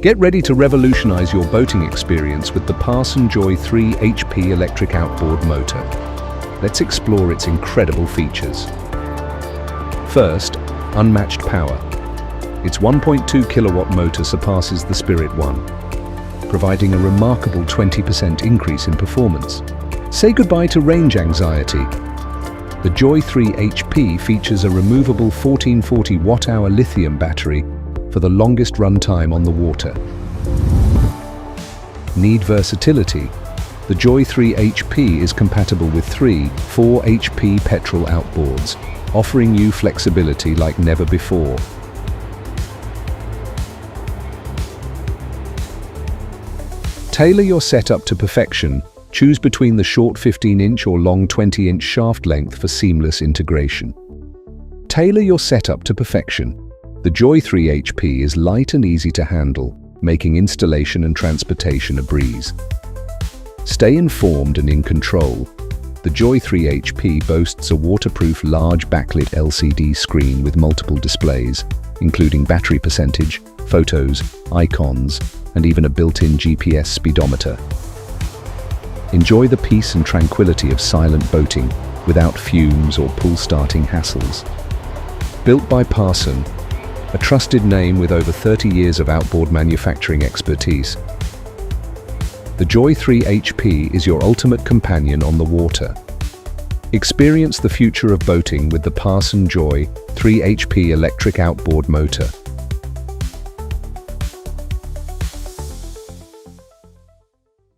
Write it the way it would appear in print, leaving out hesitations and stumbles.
Get ready to revolutionize your boating experience with the Parsun Joy 3 HP electric outboard motor. Let's explore its incredible features. First, unmatched power. Its 1.2 kilowatt motor surpasses the Spirit One, providing a remarkable 20% increase in performance. Say goodbye to range anxiety. The Joy 3 HP features a removable 1440 watt-hour lithium battery for the longest run time on the water. Need versatility? The Joy 3 HP is compatible with 4 HP petrol outboards, offering you flexibility like never before. Tailor your setup to perfection. Choose between the short 15-inch or long 20-inch shaft length for seamless integration. Tailor your setup to perfection. The Joy 3 HP is light and easy to handle, making installation and transportation a breeze. Stay informed and in control. The Joy 3 HP boasts a waterproof large backlit LCD screen with multiple displays, including battery percentage, photos, icons, and even a built-in GPS speedometer. Enjoy the peace and tranquility of silent boating without fumes or pull starting hassles. Built by Parsun, a trusted name with over 30 years of outboard manufacturing expertise, the Joy 3 HP is your ultimate companion on the water. Experience the future of boating with the Parsun Joy 3 HP electric outboard motor.